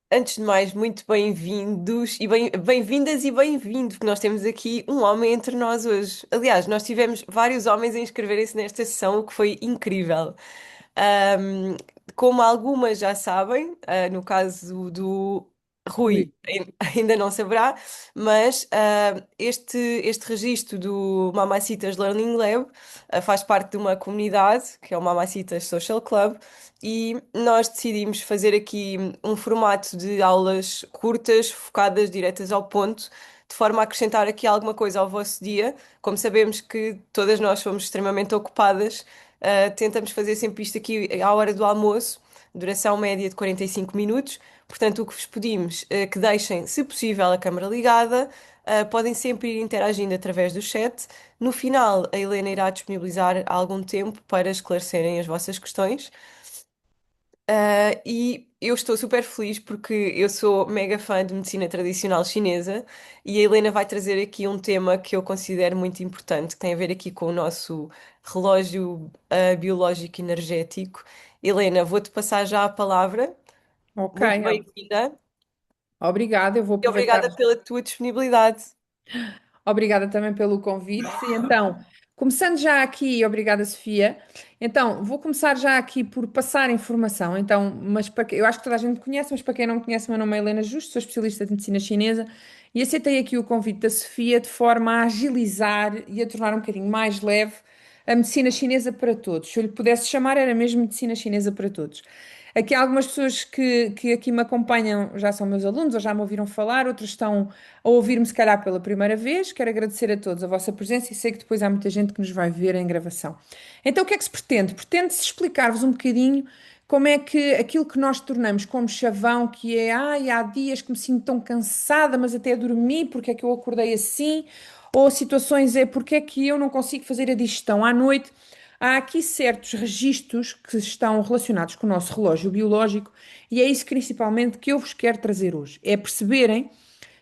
Antes de mais, muito bem-vindos e bem-vindas e bem-vindo, que nós temos aqui um homem entre nós hoje. Aliás, nós tivemos vários homens a inscreverem-se nesta sessão, o que foi incrível. Ahm, Como algumas já sabem, no caso do Rui, Rui. ainda não saberá, mas este registro do Mamacitas Learning Lab faz parte de uma comunidade, que é o Mamacitas Social Club, e nós decidimos fazer aqui um formato de aulas curtas, focadas, diretas ao ponto, de forma a acrescentar aqui alguma coisa ao vosso dia. Como sabemos que todas nós somos extremamente ocupadas, tentamos fazer sempre isto aqui à hora do almoço, duração média de 45 minutos. Portanto, o que vos pedimos é que deixem, se possível, a câmara ligada. Podem sempre ir interagindo através do chat. No final, a Helena irá disponibilizar algum tempo para esclarecerem as vossas questões. E eu estou super feliz porque eu sou mega fã de medicina tradicional chinesa e a Helena vai trazer aqui um tema que eu considero muito importante, que tem a ver aqui com o nosso relógio, biológico energético. Helena, vou-te passar já a palavra. Ok, Muito bem-vinda obrigada. Eu vou e aproveitar. obrigada pela tua disponibilidade. Obrigada também pelo convite. Então, começando já aqui, obrigada, Sofia. Então, vou começar já aqui por passar informação. Então, eu acho que toda a gente me conhece, mas para quem não me conhece, meu nome é Helena Justo, sou especialista de medicina chinesa e aceitei aqui o convite da Sofia de forma a agilizar e a tornar um bocadinho mais leve a medicina chinesa para todos. Se eu lhe pudesse chamar, era mesmo medicina chinesa para todos. Aqui há algumas pessoas que aqui me acompanham, já são meus alunos ou já me ouviram falar, outros estão a ouvir-me se calhar pela primeira vez. Quero agradecer a todos a vossa presença e sei que depois há muita gente que nos vai ver em gravação. Então, o que é que se pretende? Pretende-se explicar-vos um bocadinho como é que aquilo que nós tornamos como chavão, que é, ai, há dias que me sinto tão cansada, mas até dormi, porque é que eu acordei assim? Ou situações é, porque é que eu não consigo fazer a digestão à noite? Há aqui certos registros que estão relacionados com o nosso relógio biológico e é isso principalmente que eu vos quero trazer hoje. É perceberem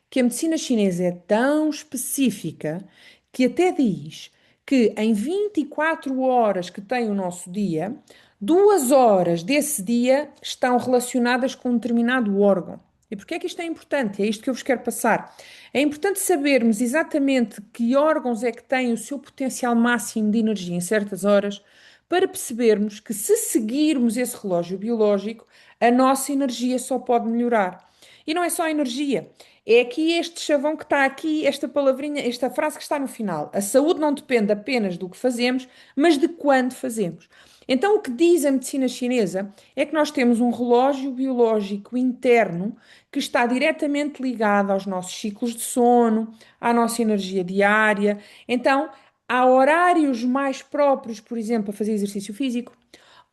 que a medicina chinesa é tão específica que até diz que em 24 horas que tem o nosso dia, 2 horas desse dia estão relacionadas com um determinado órgão. E porquê é que isto é importante? É isto que eu vos quero passar. É importante sabermos exatamente que órgãos é que têm o seu potencial máximo de energia em certas horas, para percebermos que se seguirmos esse relógio biológico, a nossa energia só pode melhorar. E não é só a energia, é aqui este chavão que está aqui, esta palavrinha, esta frase que está no final. A saúde não depende apenas do que fazemos, mas de quando fazemos. Então, o que diz a medicina chinesa é que nós temos um relógio biológico interno que está diretamente ligado aos nossos ciclos de sono, à nossa energia diária. Então, há horários mais próprios, por exemplo, a fazer exercício físico.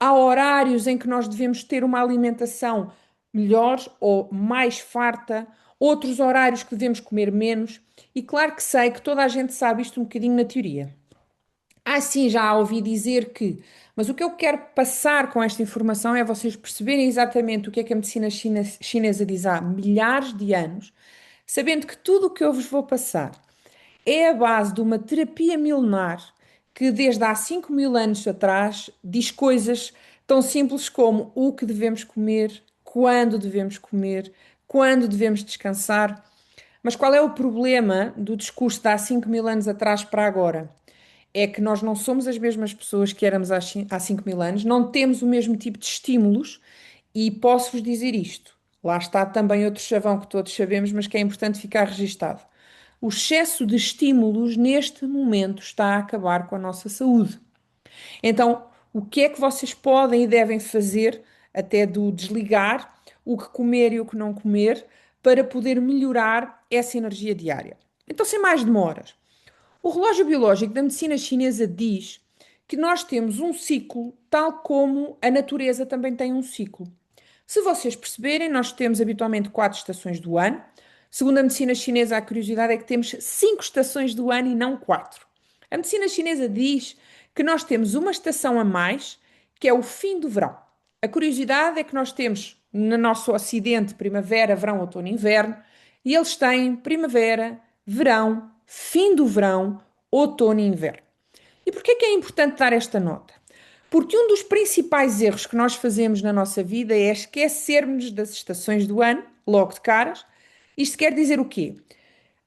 Há horários em que nós devemos ter uma alimentação melhor ou mais farta, outros horários que devemos comer menos. E claro que sei que toda a gente sabe isto um bocadinho na teoria. Ah, sim, já ouvi dizer que. Mas o que eu quero passar com esta informação é vocês perceberem exatamente o que é que a medicina chinesa diz há milhares de anos, sabendo que tudo o que eu vos vou passar é a base de uma terapia milenar que, desde há 5 mil anos atrás, diz coisas tão simples como o que devemos comer, quando devemos descansar. Mas qual é o problema do discurso de há 5 mil anos atrás para agora? É que nós não somos as mesmas pessoas que éramos há 5 mil anos, não temos o mesmo tipo de estímulos e posso-vos dizer isto. Lá está também outro chavão que todos sabemos, mas que é importante ficar registado. O excesso de estímulos neste momento está a acabar com a nossa saúde. Então, o que é que vocês podem e devem fazer, até do desligar, o que comer e o que não comer, para poder melhorar essa energia diária? Então, sem mais demoras, o relógio biológico da medicina chinesa diz que nós temos um ciclo, tal como a natureza também tem um ciclo. Se vocês perceberem, nós temos habitualmente 4 estações do ano. Segundo a medicina chinesa, a curiosidade é que temos 5 estações do ano e não quatro. A medicina chinesa diz que nós temos uma estação a mais, que é o fim do verão. A curiosidade é que nós temos no nosso ocidente primavera, verão, outono e inverno, e eles têm primavera, verão, fim do verão, outono e inverno. E porquê que é importante dar esta nota? Porque um dos principais erros que nós fazemos na nossa vida é esquecermos das estações do ano logo de caras. Isto quer dizer o quê?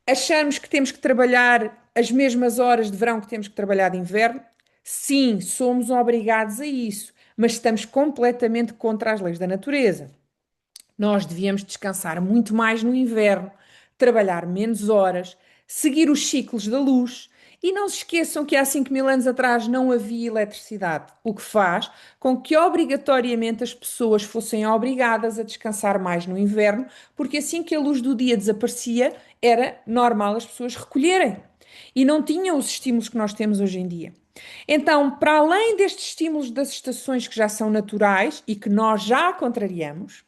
Achamos que temos que trabalhar as mesmas horas de verão que temos que trabalhar de inverno? Sim, somos obrigados a isso, mas estamos completamente contra as leis da natureza. Nós devíamos descansar muito mais no inverno, trabalhar menos horas, seguir os ciclos da luz. E não se esqueçam que há 5.000 anos atrás não havia eletricidade, o que faz com que obrigatoriamente as pessoas fossem obrigadas a descansar mais no inverno, porque assim que a luz do dia desaparecia, era normal as pessoas recolherem. E não tinham os estímulos que nós temos hoje em dia. Então, para além destes estímulos das estações que já são naturais e que nós já contrariamos,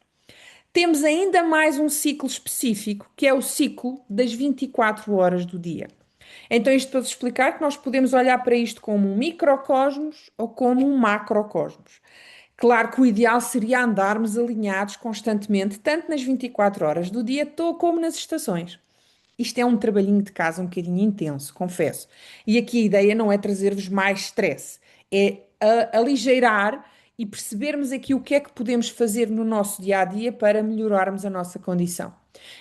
temos ainda mais um ciclo específico, que é o ciclo das 24 horas do dia. Então, isto para vos explicar que nós podemos olhar para isto como um microcosmos ou como um macrocosmos. Claro que o ideal seria andarmos alinhados constantemente, tanto nas 24 horas do dia como nas estações. Isto é um trabalhinho de casa um bocadinho intenso, confesso. E aqui a ideia não é trazer-vos mais stress, é aligeirar e percebermos aqui o que é que podemos fazer no nosso dia a dia para melhorarmos a nossa condição.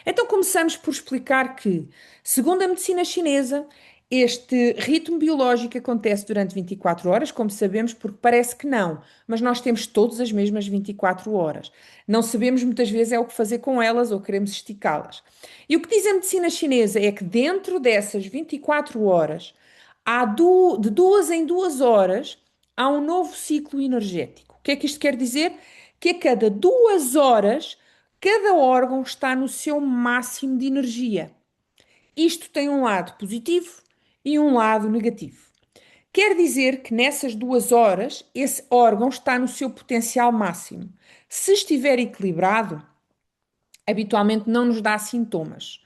Então começamos por explicar que, segundo a medicina chinesa, este ritmo biológico acontece durante 24 horas, como sabemos, porque parece que não, mas nós temos todas as mesmas 24 horas. Não sabemos muitas vezes é o que fazer com elas ou queremos esticá-las. E o que diz a medicina chinesa é que dentro dessas 24 horas, de 2 em 2 horas, há um novo ciclo energético. O que é que isto quer dizer? Que a cada 2 horas, cada órgão está no seu máximo de energia. Isto tem um lado positivo e um lado negativo. Quer dizer que nessas 2 horas, esse órgão está no seu potencial máximo. Se estiver equilibrado, habitualmente não nos dá sintomas.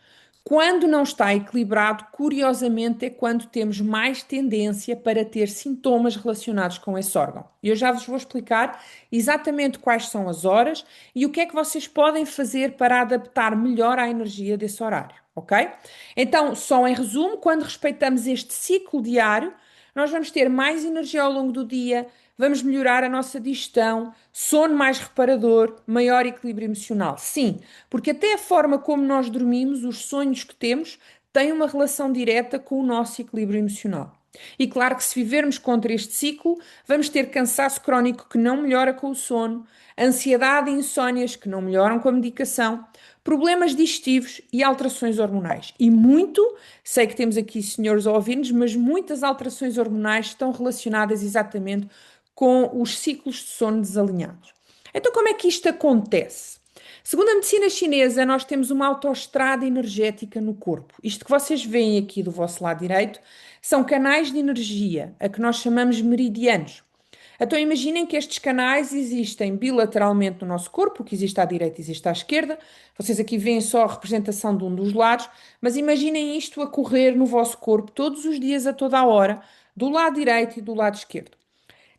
Quando não está equilibrado, curiosamente, é quando temos mais tendência para ter sintomas relacionados com esse órgão. E eu já vos vou explicar exatamente quais são as horas e o que é que vocês podem fazer para adaptar melhor à energia desse horário, ok? Então, só em resumo, quando respeitamos este ciclo diário, nós vamos ter mais energia ao longo do dia, vamos melhorar a nossa digestão, sono mais reparador, maior equilíbrio emocional. Sim, porque até a forma como nós dormimos, os sonhos que temos, têm uma relação direta com o nosso equilíbrio emocional. E claro que se vivermos contra este ciclo, vamos ter cansaço crónico que não melhora com o sono, ansiedade e insónias que não melhoram com a medicação, problemas digestivos e alterações hormonais. E muito, sei que temos aqui senhores a ouvir-nos, mas muitas alterações hormonais estão relacionadas exatamente com os ciclos de sono desalinhados. Então, como é que isto acontece? Segundo a medicina chinesa, nós temos uma autoestrada energética no corpo. Isto que vocês veem aqui do vosso lado direito são canais de energia, a que nós chamamos meridianos. Então imaginem que estes canais existem bilateralmente no nosso corpo, o que existe à direita existe à esquerda. Vocês aqui veem só a representação de um dos lados, mas imaginem isto a correr no vosso corpo todos os dias, a toda a hora, do lado direito e do lado esquerdo.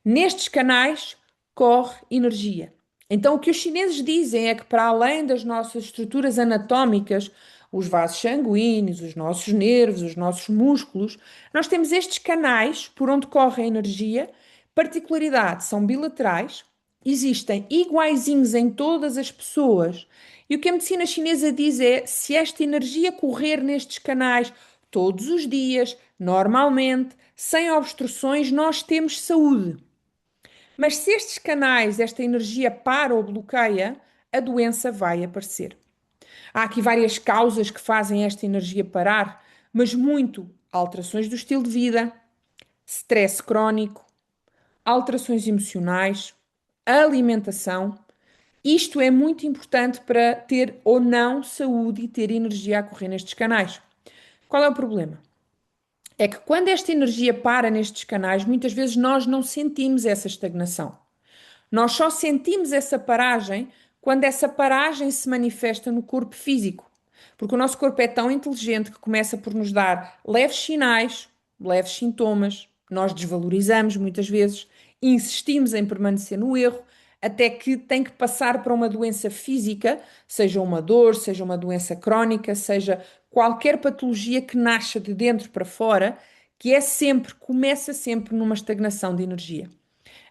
Nestes canais corre energia. Então, o que os chineses dizem é que, para além das nossas estruturas anatómicas, os vasos sanguíneos, os nossos nervos, os nossos músculos, nós temos estes canais por onde corre a energia. Particularidade, são bilaterais, existem iguaizinhos em todas as pessoas. E o que a medicina chinesa diz é: se esta energia correr nestes canais todos os dias, normalmente, sem obstruções, nós temos saúde. Mas se estes canais, esta energia para ou bloqueia, a doença vai aparecer. Há aqui várias causas que fazem esta energia parar, mas muito alterações do estilo de vida, stress crónico, alterações emocionais, alimentação. Isto é muito importante para ter ou não saúde e ter energia a correr nestes canais. Qual é o problema? É que quando esta energia para nestes canais, muitas vezes nós não sentimos essa estagnação. Nós só sentimos essa paragem quando essa paragem se manifesta no corpo físico. Porque o nosso corpo é tão inteligente que começa por nos dar leves sinais, leves sintomas, nós desvalorizamos muitas vezes, insistimos em permanecer no erro, até que tem que passar para uma doença física, seja uma dor, seja uma doença crónica, seja qualquer patologia que nasça de dentro para fora, que é sempre, começa sempre numa estagnação de energia.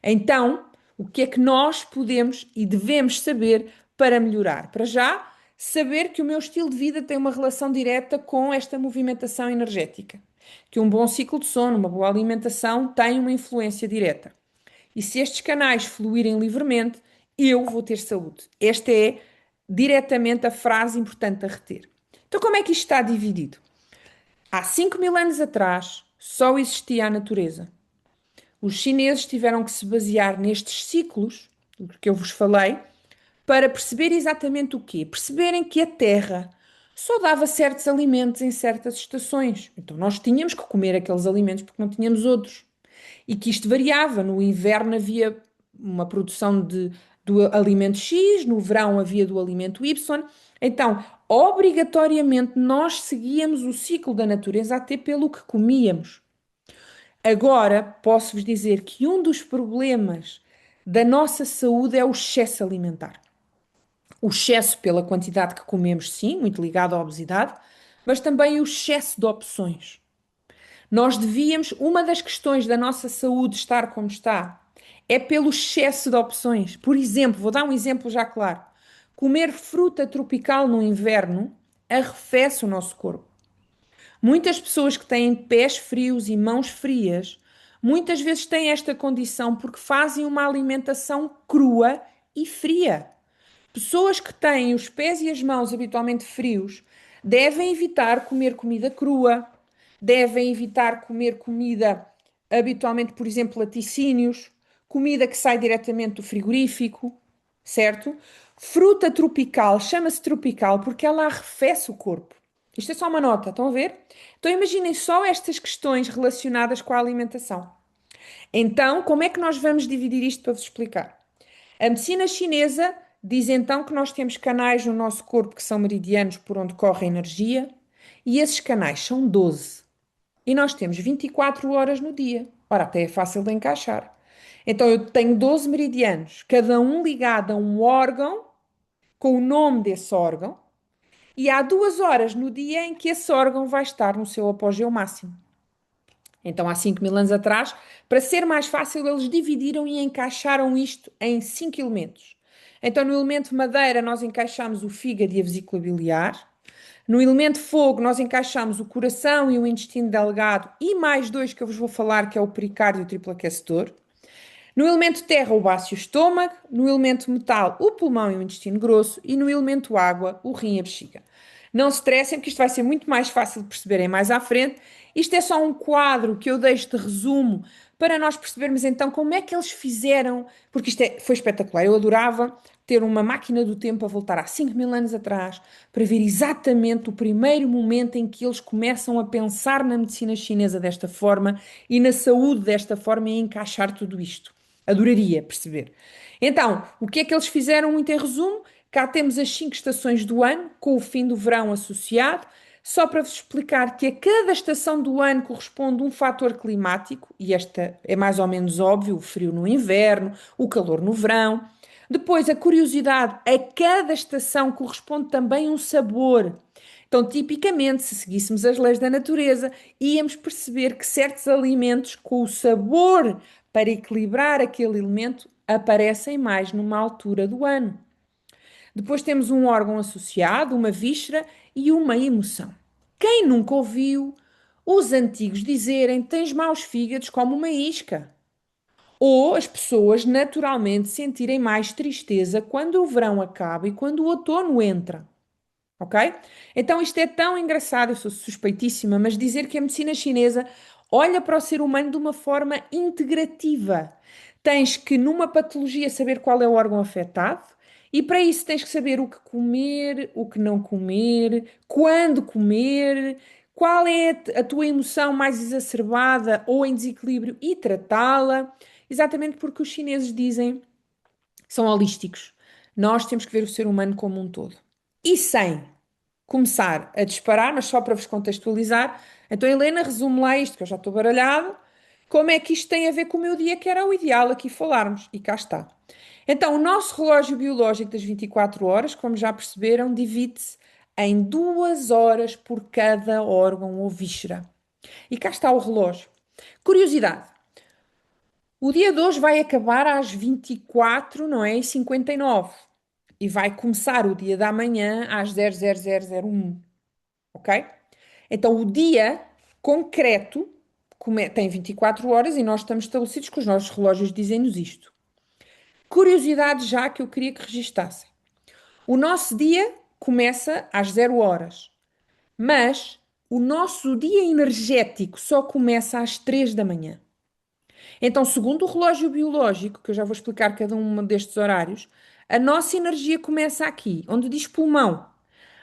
Então, o que é que nós podemos e devemos saber para melhorar? Para já, saber que o meu estilo de vida tem uma relação direta com esta movimentação energética, que um bom ciclo de sono, uma boa alimentação tem uma influência direta. E se estes canais fluírem livremente, eu vou ter saúde. Esta é diretamente a frase importante a reter. Então, como é que isto está dividido? Há 5.000 anos atrás, só existia a natureza. Os chineses tiveram que se basear nestes ciclos, do que eu vos falei, para perceber exatamente o quê? Perceberem que a Terra só dava certos alimentos em certas estações. Então nós tínhamos que comer aqueles alimentos porque não tínhamos outros. E que isto variava. No inverno havia uma produção do alimento X, no verão havia do alimento Y. Então, obrigatoriamente, nós seguíamos o ciclo da natureza até pelo que comíamos. Agora, posso-vos dizer que um dos problemas da nossa saúde é o excesso alimentar. O excesso pela quantidade que comemos, sim, muito ligado à obesidade, mas também o excesso de opções. Nós devíamos, uma das questões da nossa saúde estar como está, é pelo excesso de opções. Por exemplo, vou dar um exemplo já claro. Comer fruta tropical no inverno arrefece o nosso corpo. Muitas pessoas que têm pés frios e mãos frias, muitas vezes têm esta condição porque fazem uma alimentação crua e fria. Pessoas que têm os pés e as mãos habitualmente frios devem evitar comer comida crua, devem evitar comer comida habitualmente, por exemplo, laticínios, comida que sai diretamente do frigorífico, certo? Fruta tropical, chama-se tropical porque ela arrefece o corpo. Isto é só uma nota, estão a ver? Então imaginem só estas questões relacionadas com a alimentação. Então, como é que nós vamos dividir isto para vos explicar? A medicina chinesa diz então que nós temos canais no nosso corpo que são meridianos por onde corre a energia, e esses canais são 12. E nós temos 24 horas no dia. Ora, até é fácil de encaixar. Então eu tenho 12 meridianos, cada um ligado a um órgão, com o nome desse órgão, e há 2 horas no dia em que esse órgão vai estar no seu apogeu máximo. Então, há 5.000 anos atrás, para ser mais fácil, eles dividiram e encaixaram isto em 5 elementos. Então, no elemento madeira, nós encaixamos o fígado e a vesícula biliar. No elemento fogo, nós encaixamos o coração e o intestino delgado e mais dois que eu vos vou falar, que é o pericárdio e o triplo aquecedor. No elemento terra, o baço e o estômago. No elemento metal, o pulmão e o intestino grosso. E no elemento água, o rim e a bexiga. Não se estressem, porque isto vai ser muito mais fácil de perceberem mais à frente. Isto é só um quadro que eu deixo de resumo para nós percebermos então como é que eles fizeram, porque foi espetacular. Eu adorava ter uma máquina do tempo a voltar há 5.000 anos atrás para ver exatamente o primeiro momento em que eles começam a pensar na medicina chinesa desta forma e na saúde desta forma e encaixar tudo isto. Adoraria perceber. Então, o que é que eles fizeram muito em resumo? Cá temos as 5 estações do ano, com o fim do verão associado, só para vos explicar que a cada estação do ano corresponde um fator climático, e esta é mais ou menos óbvio, o frio no inverno, o calor no verão. Depois, a curiosidade, a cada estação corresponde também um sabor. Então, tipicamente, se seguíssemos as leis da natureza, íamos perceber que certos alimentos com o sabor para equilibrar aquele elemento aparecem mais numa altura do ano. Depois temos um órgão associado, uma víscera e uma emoção. Quem nunca ouviu os antigos dizerem tens maus fígados como uma isca? Ou as pessoas naturalmente sentirem mais tristeza quando o verão acaba e quando o outono entra. Ok? Então isto é tão engraçado, eu sou suspeitíssima, mas dizer que a medicina chinesa olha para o ser humano de uma forma integrativa. Tens que, numa patologia, saber qual é o órgão afetado, e para isso tens que saber o que comer, o que não comer, quando comer, qual é a tua emoção mais exacerbada ou em desequilíbrio e tratá-la. Exatamente porque os chineses dizem que são holísticos. Nós temos que ver o ser humano como um todo. E sem começar a disparar, mas só para vos contextualizar. Então, Helena, resume lá isto, que eu já estou baralhado. Como é que isto tem a ver com o meu dia, que era o ideal aqui falarmos? E cá está. Então, o nosso relógio biológico das 24 horas, como já perceberam, divide-se em 2 horas por cada órgão ou víscera. E cá está o relógio. Curiosidade. O dia de hoje vai acabar às 24, não é? E 59. e vai começar o dia da manhã às 00:01, ok? Então, o dia concreto tem 24 horas e nós estamos estabelecidos que os nossos relógios dizem-nos isto. Curiosidade já que eu queria que registassem. O nosso dia começa às 0 horas, mas o nosso dia energético só começa às 3 da manhã. Então, segundo o relógio biológico, que eu já vou explicar cada um destes horários, a nossa energia começa aqui, onde diz pulmão.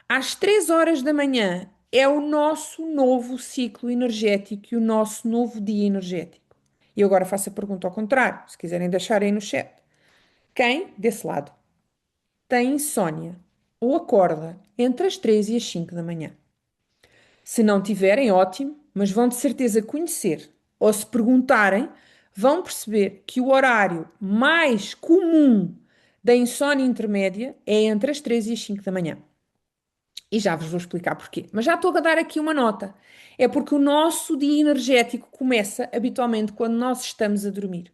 Às 3 horas da manhã é o nosso novo ciclo energético e o nosso novo dia energético. E eu agora faço a pergunta ao contrário, se quiserem deixar aí no chat. Quem, desse lado, tem insónia ou acorda entre as 3 e as 5 da manhã? Se não tiverem, ótimo, mas vão de certeza conhecer. Ou se perguntarem, vão perceber que o horário mais comum da insónia intermédia é entre as 3 e as 5 da manhã. E já vos vou explicar porquê. Mas já estou a dar aqui uma nota. É porque o nosso dia energético começa habitualmente quando nós estamos a dormir.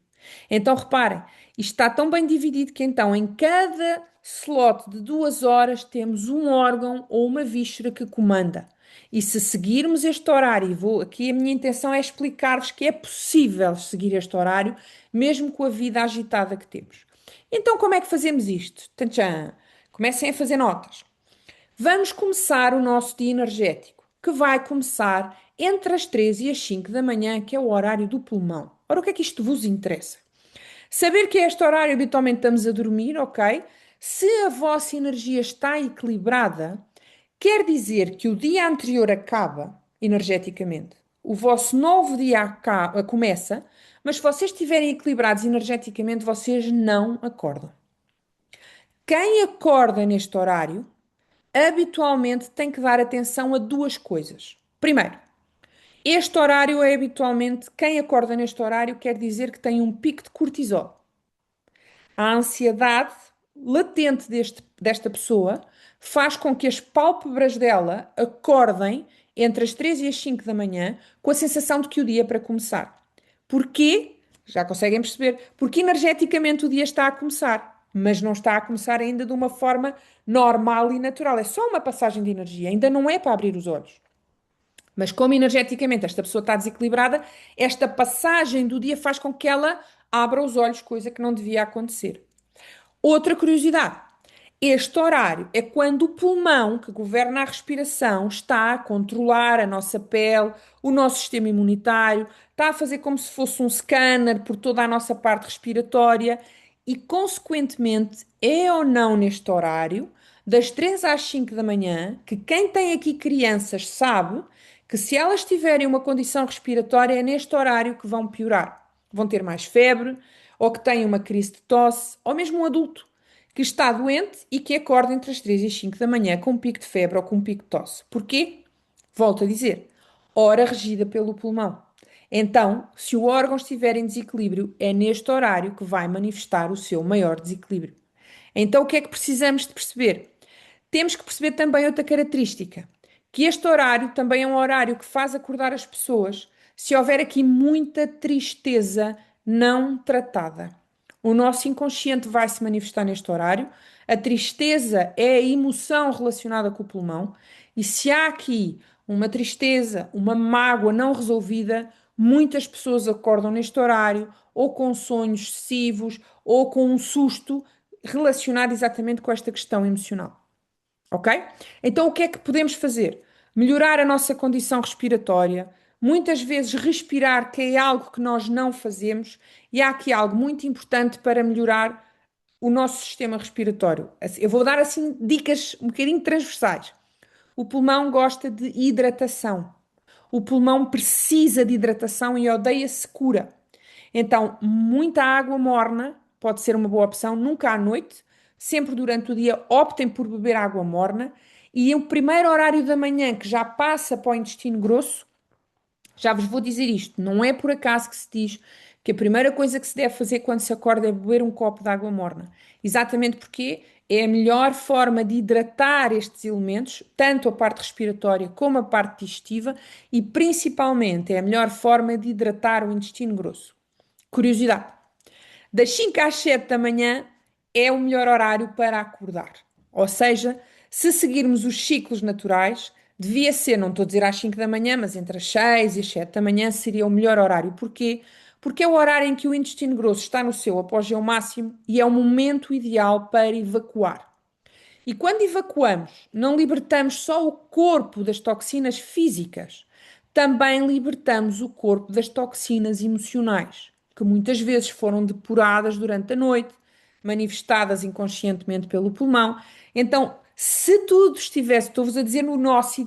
Então reparem, isto está tão bem dividido que então em cada slot de 2 horas temos um órgão ou uma víscera que comanda. E se seguirmos este horário, e aqui a minha intenção é explicar-vos que é possível seguir este horário, mesmo com a vida agitada que temos. Então, como é que fazemos isto? Tchan! Comecem a fazer notas. Vamos começar o nosso dia energético, que vai começar entre as 3 e as 5 da manhã, que é o horário do pulmão. Ora, o que é que isto vos interessa? Saber que a este horário habitualmente estamos a dormir, ok? Se a vossa energia está equilibrada, quer dizer que o dia anterior acaba energeticamente. O vosso novo dia começa, mas se vocês estiverem equilibrados energeticamente, vocês não acordam. Quem acorda neste horário habitualmente tem que dar atenção a duas coisas. Primeiro, este horário é habitualmente, quem acorda neste horário quer dizer que tem um pico de cortisol. A ansiedade latente desta pessoa faz com que as pálpebras dela acordem entre as 3 e as 5 da manhã com a sensação de que o dia é para começar. Porquê? Já conseguem perceber? Porque energeticamente o dia está a começar, mas não está a começar ainda de uma forma normal e natural. É só uma passagem de energia, ainda não é para abrir os olhos. Mas como energeticamente esta pessoa está desequilibrada, esta passagem do dia faz com que ela abra os olhos, coisa que não devia acontecer. Outra curiosidade: este horário é quando o pulmão, que governa a respiração, está a controlar a nossa pele, o nosso sistema imunitário, está a fazer como se fosse um scanner por toda a nossa parte respiratória e, consequentemente, é ou não neste horário, das 3 às 5 da manhã, que quem tem aqui crianças sabe que se elas tiverem uma condição respiratória é neste horário que vão piorar. Vão ter mais febre, ou que têm uma crise de tosse, ou mesmo um adulto que está doente e que acorda entre as 3 e as 5 da manhã com um pico de febre ou com um pico de tosse. Porquê? Volto a dizer, hora regida pelo pulmão. Então, se o órgão estiver em desequilíbrio, é neste horário que vai manifestar o seu maior desequilíbrio. Então, o que é que precisamos de perceber? Temos que perceber também outra característica, que este horário também é um horário que faz acordar as pessoas se houver aqui muita tristeza não tratada. O nosso inconsciente vai se manifestar neste horário. A tristeza é a emoção relacionada com o pulmão, e se há aqui uma tristeza, uma mágoa não resolvida, muitas pessoas acordam neste horário ou com sonhos excessivos ou com um susto relacionado exatamente com esta questão emocional. Ok? Então, o que é que podemos fazer? Melhorar a nossa condição respiratória, muitas vezes respirar, que é algo que nós não fazemos, e há aqui algo muito importante para melhorar o nosso sistema respiratório. Eu vou dar assim dicas um bocadinho transversais. O pulmão gosta de hidratação. O pulmão precisa de hidratação e odeia secura. Então, muita água morna pode ser uma boa opção, nunca à noite, sempre durante o dia optem por beber água morna. E o primeiro horário da manhã que já passa para o intestino grosso, já vos vou dizer isto, não é por acaso que se diz que a primeira coisa que se deve fazer quando se acorda é beber um copo de água morna. Exatamente porque é a melhor forma de hidratar estes elementos, tanto a parte respiratória como a parte digestiva, e principalmente é a melhor forma de hidratar o intestino grosso. Curiosidade: das 5 às 7 da manhã é o melhor horário para acordar. Ou seja, se seguirmos os ciclos naturais, devia ser, não estou a dizer às 5 da manhã, mas entre as 6 e as 7 da manhã seria o melhor horário. Porquê? Porque é o horário em que o intestino grosso está no seu apogeu máximo e é o momento ideal para evacuar. E quando evacuamos, não libertamos só o corpo das toxinas físicas, também libertamos o corpo das toxinas emocionais, que muitas vezes foram depuradas durante a noite, manifestadas inconscientemente pelo pulmão. Então, se tudo estivesse, estou-vos a dizer no o nosso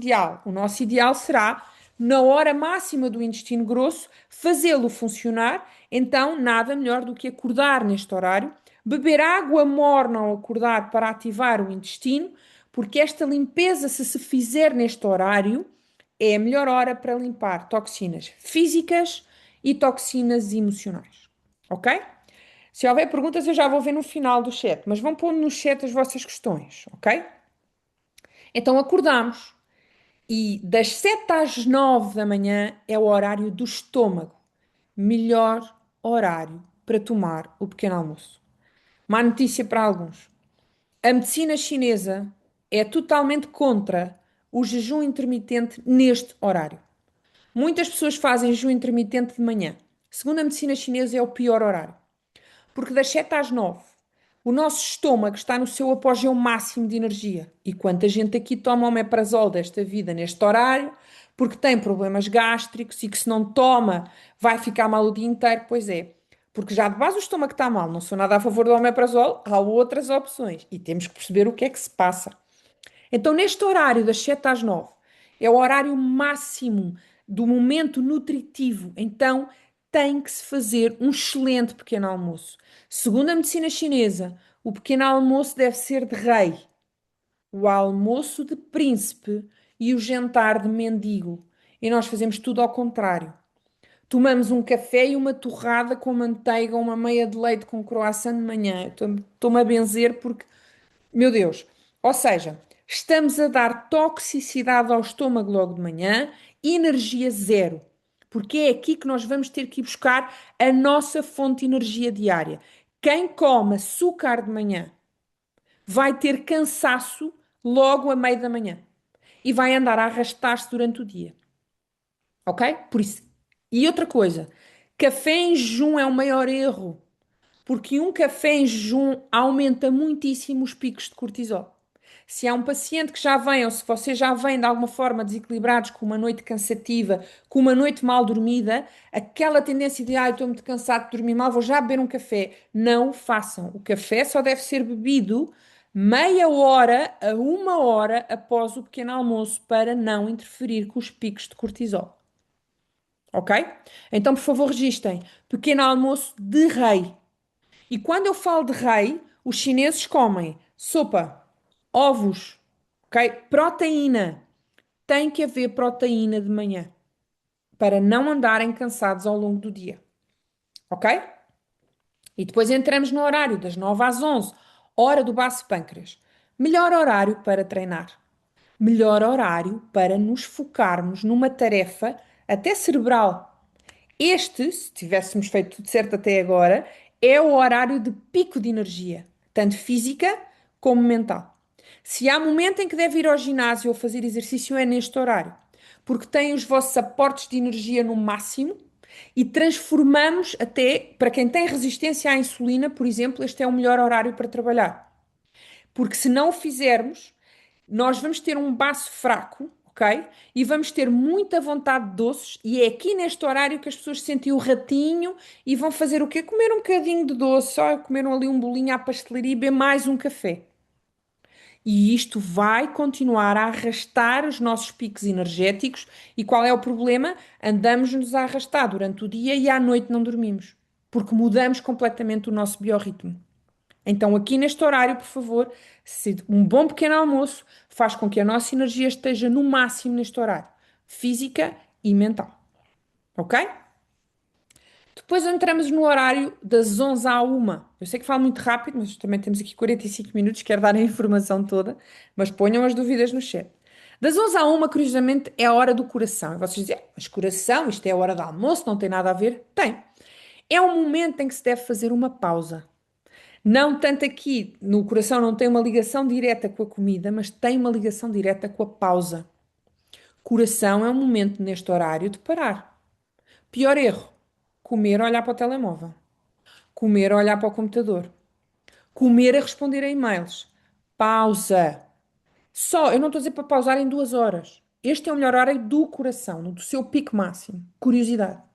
ideal será, na hora máxima do intestino grosso, fazê-lo funcionar. Então, nada melhor do que acordar neste horário, beber água morna ao acordar para ativar o intestino, porque esta limpeza, se se fizer neste horário, é a melhor hora para limpar toxinas físicas e toxinas emocionais. Ok? Se houver perguntas, eu já vou ver no final do chat, mas vão pôr no chat as vossas questões, ok? Então acordamos e das 7 às 9 da manhã é o horário do estômago. Melhor horário para tomar o pequeno almoço. Má notícia para alguns. A medicina chinesa é totalmente contra o jejum intermitente neste horário. Muitas pessoas fazem jejum intermitente de manhã. Segundo a medicina chinesa, é o pior horário. Porque das 7 às 9, o nosso estômago está no seu apogeu máximo de energia. E quanta gente aqui toma omeprazol desta vida neste horário, porque tem problemas gástricos e que se não toma vai ficar mal o dia inteiro? Pois é. Porque já de base o estômago está mal, não sou nada a favor do omeprazol, há outras opções e temos que perceber o que é que se passa. Então, neste horário, das 7 às 9, é o horário máximo do momento nutritivo. Então, tem que se fazer um excelente pequeno almoço. Segundo a medicina chinesa, o pequeno almoço deve ser de rei, o almoço de príncipe e o jantar de mendigo. E nós fazemos tudo ao contrário. Tomamos um café e uma torrada com manteiga, uma meia de leite com croissant de manhã. Estou-me a benzer porque meu Deus. Ou seja, estamos a dar toxicidade ao estômago logo de manhã, energia zero. Porque é aqui que nós vamos ter que ir buscar a nossa fonte de energia diária. Quem come açúcar de manhã vai ter cansaço logo a meio da manhã e vai andar a arrastar-se durante o dia. Ok? Por isso. E outra coisa, café em jejum é o maior erro, porque um café em jejum aumenta muitíssimo os picos de cortisol. Se há um paciente que já vem, ou se você já vem de alguma forma desequilibrados, com uma noite cansativa, com uma noite mal dormida, aquela tendência de, estou muito cansado de dormir mal, vou já beber um café. Não o façam. O café só deve ser bebido meia hora a uma hora após o pequeno almoço para não interferir com os picos de cortisol. Ok? Então, por favor, registem. Pequeno almoço de rei. E quando eu falo de rei, os chineses comem sopa, ovos, ok? Proteína. Tem que haver proteína de manhã para não andarem cansados ao longo do dia, ok? E depois entramos no horário das 9 às 11, hora do baço pâncreas. Melhor horário para treinar. Melhor horário para nos focarmos numa tarefa até cerebral. Este, se tivéssemos feito tudo certo até agora, é o horário de pico de energia, tanto física como mental. Se há momento em que deve ir ao ginásio ou fazer exercício, é neste horário, porque tem os vossos aportes de energia no máximo e transformamos até, para quem tem resistência à insulina, por exemplo, este é o melhor horário para trabalhar. Porque se não o fizermos, nós vamos ter um baço fraco, ok? E vamos ter muita vontade de doces, e é aqui neste horário que as pessoas sentem o ratinho e vão fazer o quê? Comer um bocadinho de doce, só comeram ali um bolinho à pastelaria e beber mais um café. E isto vai continuar a arrastar os nossos picos energéticos. E qual é o problema? Andamos-nos a arrastar durante o dia e à noite não dormimos, porque mudamos completamente o nosso biorritmo. Então, aqui neste horário, por favor, se um bom pequeno almoço faz com que a nossa energia esteja no máximo neste horário, física e mental. Ok? Depois entramos no horário das 11 à 1. Eu sei que falo muito rápido, mas também temos aqui 45 minutos, quero dar a informação toda, mas ponham as dúvidas no chat. Das 11 à 1, curiosamente, é a hora do coração. E vocês dizem, mas coração, isto é a hora do almoço, não tem nada a ver? Tem. É um momento em que se deve fazer uma pausa. Não tanto aqui, no coração não tem uma ligação direta com a comida, mas tem uma ligação direta com a pausa. Coração é um momento neste horário de parar. Pior erro: comer, olhar para o telemóvel. Comer, olhar para o computador. Comer a responder a e-mails. Pausa. Só, eu não estou a dizer para pausar em 2 horas. Este é o melhor horário do coração, do seu pico máximo. Curiosidade.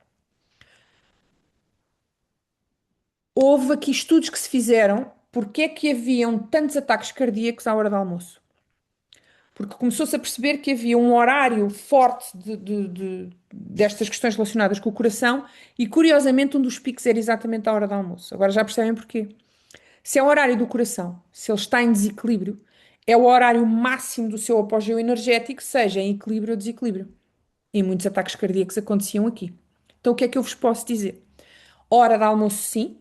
Houve aqui estudos que se fizeram porque é que haviam tantos ataques cardíacos à hora do almoço. Porque começou-se a perceber que havia um horário forte destas questões relacionadas com o coração e, curiosamente, um dos picos era exatamente à hora do almoço. Agora já percebem porquê. Se é o horário do coração, se ele está em desequilíbrio, é o horário máximo do seu apogeu energético, seja em equilíbrio ou desequilíbrio. E muitos ataques cardíacos aconteciam aqui. Então, o que é que eu vos posso dizer? Hora de almoço, sim,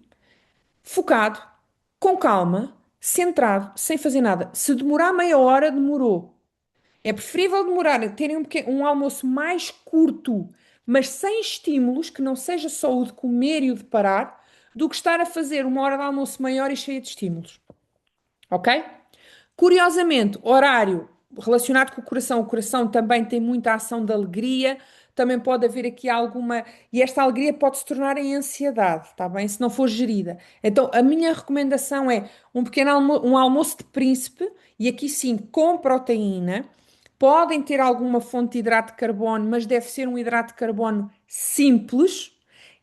focado, com calma, centrado, sem fazer nada. Se demorar meia hora, demorou. É preferível terem um almoço mais curto, mas sem estímulos, que não seja só o de comer e o de parar, do que estar a fazer uma hora de almoço maior e cheia de estímulos. Ok? Curiosamente, horário relacionado com o coração também tem muita ação de alegria, também pode haver aqui alguma. E esta alegria pode se tornar em ansiedade, está bem? Se não for gerida. Então, a minha recomendação é um almoço de príncipe, e aqui sim, com proteína. Podem ter alguma fonte de hidrato de carbono, mas deve ser um hidrato de carbono simples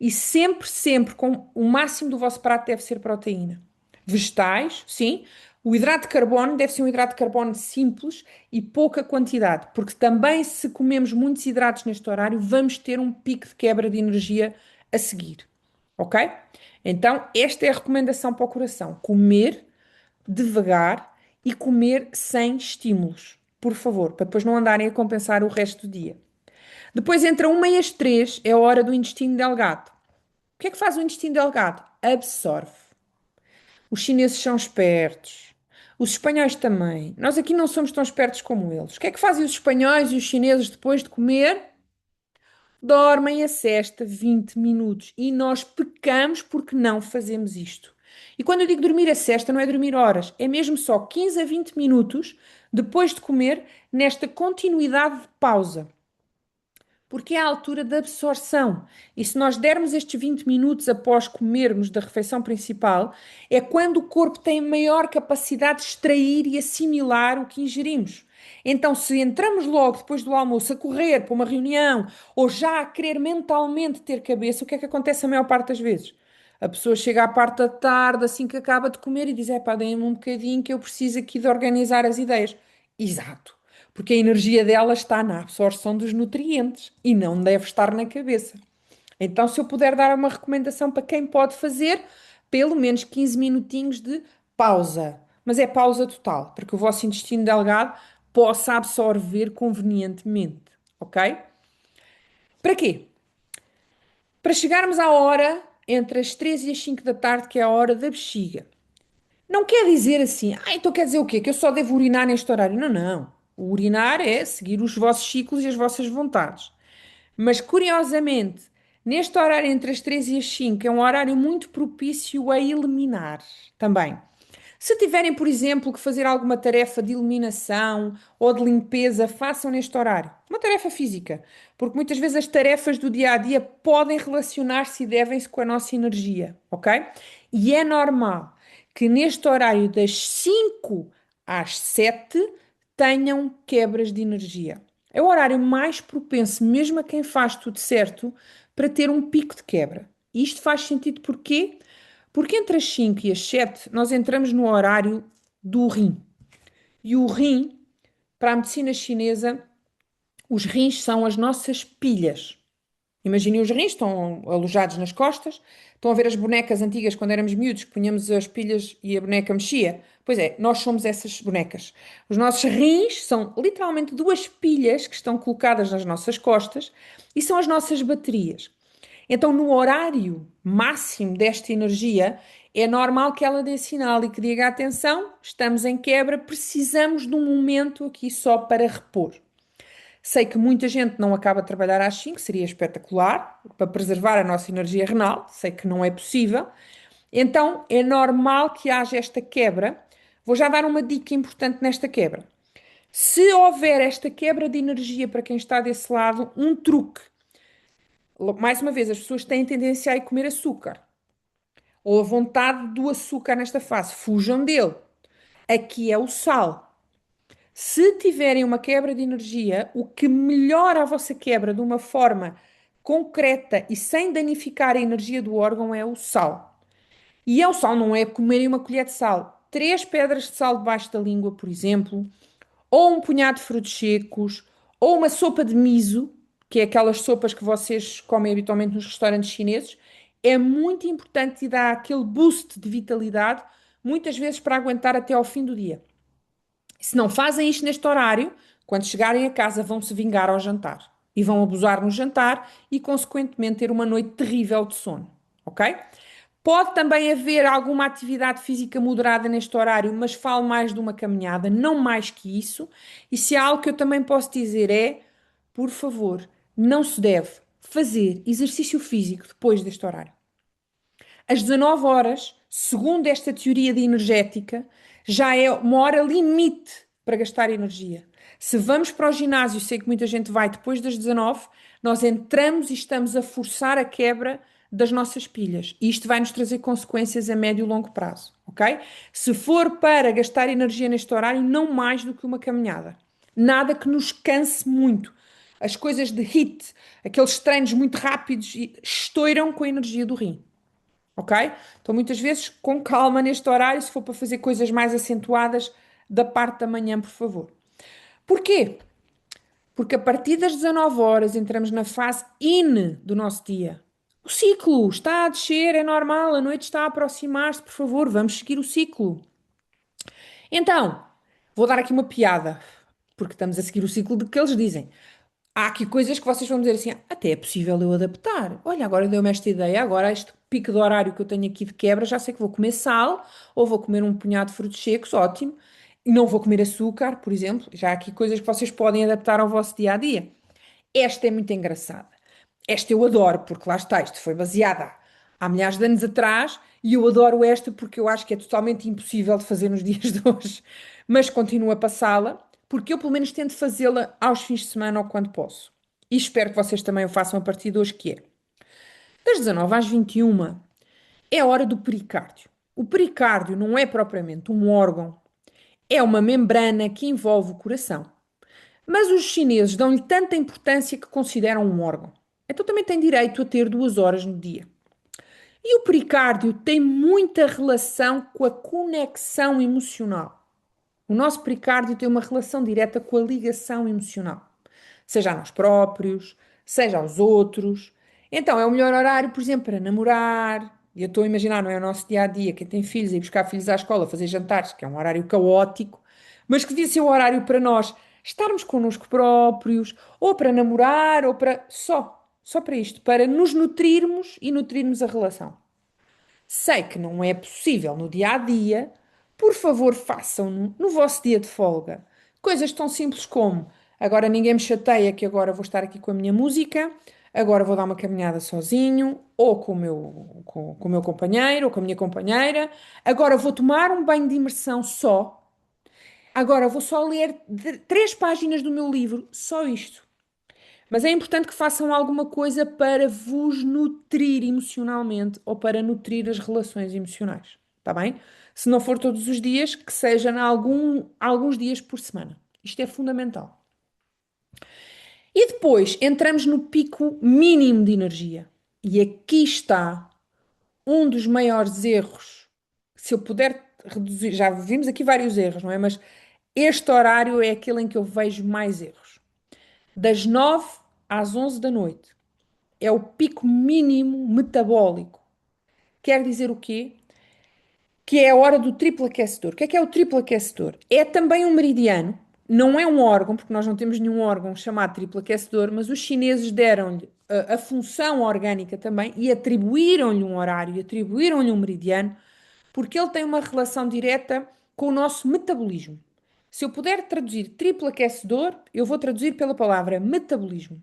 e sempre, sempre, com o máximo do vosso prato deve ser proteína. Vegetais, sim. O hidrato de carbono deve ser um hidrato de carbono simples e pouca quantidade, porque também se comemos muitos hidratos neste horário, vamos ter um pico de quebra de energia a seguir. Ok? Então, esta é a recomendação para o coração: comer devagar e comer sem estímulos, por favor, para depois não andarem a compensar o resto do dia. Depois, entre a 1 e as 3, é a hora do intestino delgado. O que é que faz o intestino delgado? Absorve. Os chineses são espertos. Os espanhóis também. Nós aqui não somos tão espertos como eles. O que é que fazem os espanhóis e os chineses depois de comer? Dormem a sesta 20 minutos. E nós pecamos porque não fazemos isto. E quando eu digo dormir a sesta, não é dormir horas, é mesmo só 15 a 20 minutos depois de comer, nesta continuidade de pausa. Porque é a altura da absorção. E se nós dermos estes 20 minutos após comermos da refeição principal, é quando o corpo tem maior capacidade de extrair e assimilar o que ingerimos. Então, se entramos logo depois do almoço a correr para uma reunião ou já a querer mentalmente ter cabeça, o que é que acontece a maior parte das vezes? A pessoa chega à parte da tarde, assim que acaba de comer, e diz: é pá, deem-me um bocadinho que eu preciso aqui de organizar as ideias. Exato. Porque a energia dela está na absorção dos nutrientes e não deve estar na cabeça. Então, se eu puder dar uma recomendação para quem pode fazer, pelo menos 15 minutinhos de pausa. Mas é pausa total, para que o vosso intestino delgado possa absorver convenientemente. Ok? Para quê? Para chegarmos à hora entre as 3 e as 5 da tarde, que é a hora da bexiga. Não quer dizer assim, então quer dizer o quê? Que eu só devo urinar neste horário? Não, não. O urinar é seguir os vossos ciclos e as vossas vontades. Mas, curiosamente, neste horário entre as 3 e as 5 é um horário muito propício a eliminar também. Se tiverem, por exemplo, que fazer alguma tarefa de eliminação ou de limpeza, façam neste horário. Uma tarefa física, porque muitas vezes as tarefas do dia a dia podem relacionar-se e devem-se com a nossa energia, ok? E é normal que neste horário das 5 às 7 tenham quebras de energia. É o horário mais propenso, mesmo a quem faz tudo certo, para ter um pico de quebra. E isto faz sentido porquê? Porque entre as 5 e as 7 nós entramos no horário do rim. E o rim, para a medicina chinesa, os rins são as nossas pilhas. Imaginem os rins, estão alojados nas costas. Estão a ver as bonecas antigas quando éramos miúdos, que punhamos as pilhas e a boneca mexia? Pois é, nós somos essas bonecas. Os nossos rins são literalmente duas pilhas que estão colocadas nas nossas costas e são as nossas baterias. Então, no horário máximo desta energia, é normal que ela dê sinal e que diga: atenção, estamos em quebra, precisamos de um momento aqui só para repor. Sei que muita gente não acaba de trabalhar às 5, seria espetacular, para preservar a nossa energia renal, sei que não é possível, Então é normal que haja esta quebra. Vou já dar uma dica importante nesta quebra. Se houver esta quebra de energia para quem está desse lado, um truque. Mais uma vez, as pessoas têm tendência a ir comer açúcar ou a vontade do açúcar nesta fase. Fujam dele. Aqui é o sal. Se tiverem uma quebra de energia, o que melhora a vossa quebra de uma forma concreta e sem danificar a energia do órgão é o sal. E é o sal, não é comerem uma colher de sal. Três pedras de sal debaixo da língua, por exemplo, ou um punhado de frutos secos, ou uma sopa de miso, que é aquelas sopas que vocês comem habitualmente nos restaurantes chineses, é muito importante e dá aquele boost de vitalidade, muitas vezes para aguentar até ao fim do dia. Se não fazem isto neste horário, quando chegarem a casa vão se vingar ao jantar e vão abusar no jantar e, consequentemente, ter uma noite terrível de sono, ok? Pode também haver alguma atividade física moderada neste horário, mas falo mais de uma caminhada, não mais que isso. E se há algo que eu também posso dizer é, por favor, não se deve fazer exercício físico depois deste horário. Às 19 horas, segundo esta teoria de energética, já é uma hora limite para gastar energia. Se vamos para o ginásio, sei que muita gente vai depois das 19, nós entramos e estamos a forçar a quebra das nossas pilhas. E isto vai nos trazer consequências a médio e longo prazo, ok? Se for para gastar energia neste horário, não mais do que uma caminhada. Nada que nos canse muito. As coisas de HIIT, aqueles treinos muito rápidos, estouram com a energia do rim. Ok? Então, muitas vezes, com calma neste horário, se for para fazer coisas mais acentuadas, da parte da manhã, por favor. Porquê? Porque a partir das 19 horas entramos na fase IN do nosso dia. O ciclo está a descer, é normal, a noite está a aproximar-se, por favor, vamos seguir o ciclo. Então, vou dar aqui uma piada, porque estamos a seguir o ciclo de que eles dizem. Há aqui coisas que vocês vão dizer assim, "Ah, até é possível eu adaptar. Olha, agora deu-me esta ideia, agora este pico de horário que eu tenho aqui de quebra, já sei que vou comer sal, ou vou comer um punhado de frutos secos, ótimo. E não vou comer açúcar, por exemplo. Já há aqui coisas que vocês podem adaptar ao vosso dia a dia. Esta é muito engraçada. Esta eu adoro, porque lá está, isto foi baseada há milhares de anos atrás, e eu adoro esta porque eu acho que é totalmente impossível de fazer nos dias de hoje. Mas continuo a passá-la, porque eu pelo menos tento fazê-la aos fins de semana ou quando posso. E espero que vocês também o façam a partir de hoje, que é das 19 às 21 é a hora do pericárdio. O pericárdio não é propriamente um órgão, é uma membrana que envolve o coração. Mas os chineses dão-lhe tanta importância que consideram um órgão. Então também tem direito a ter 2 horas no dia. E o pericárdio tem muita relação com a conexão emocional. O nosso pericárdio tem uma relação direta com a ligação emocional, seja a nós próprios, seja aos outros. Então é o melhor horário, por exemplo, para namorar. E eu estou a imaginar, não é o nosso dia a dia, quem tem filhos, ir buscar filhos à escola, fazer jantares, que é um horário caótico, mas que devia ser o horário para nós estarmos connosco próprios, ou para namorar, ou para só para isto, para nos nutrirmos e nutrirmos a relação. Sei que não é possível no dia a dia, por favor, façam-no no vosso dia de folga. Coisas tão simples como: agora ninguém me chateia que agora vou estar aqui com a minha música, agora vou dar uma caminhada sozinho, ou com o meu companheiro, ou com a minha companheira, agora vou tomar um banho de imersão só, agora vou só ler 3 páginas do meu livro, só isto. Mas é importante que façam alguma coisa para vos nutrir emocionalmente ou para nutrir as relações emocionais, tá bem? Se não for todos os dias, que seja alguns dias por semana. Isto é fundamental. E depois entramos no pico mínimo de energia. E aqui está um dos maiores erros. Se eu puder reduzir, já vimos aqui vários erros, não é? Mas este horário é aquele em que eu vejo mais erros. Das 9 às 11 da noite é o pico mínimo metabólico. Quer dizer o quê? Que é a hora do triplo aquecedor. O que é o triplo aquecedor? É também um meridiano, não é um órgão, porque nós não temos nenhum órgão chamado triplo aquecedor, mas os chineses deram-lhe a função orgânica também e atribuíram-lhe um horário, e atribuíram-lhe um meridiano, porque ele tem uma relação direta com o nosso metabolismo. Se eu puder traduzir triplo aquecedor, eu vou traduzir pela palavra metabolismo.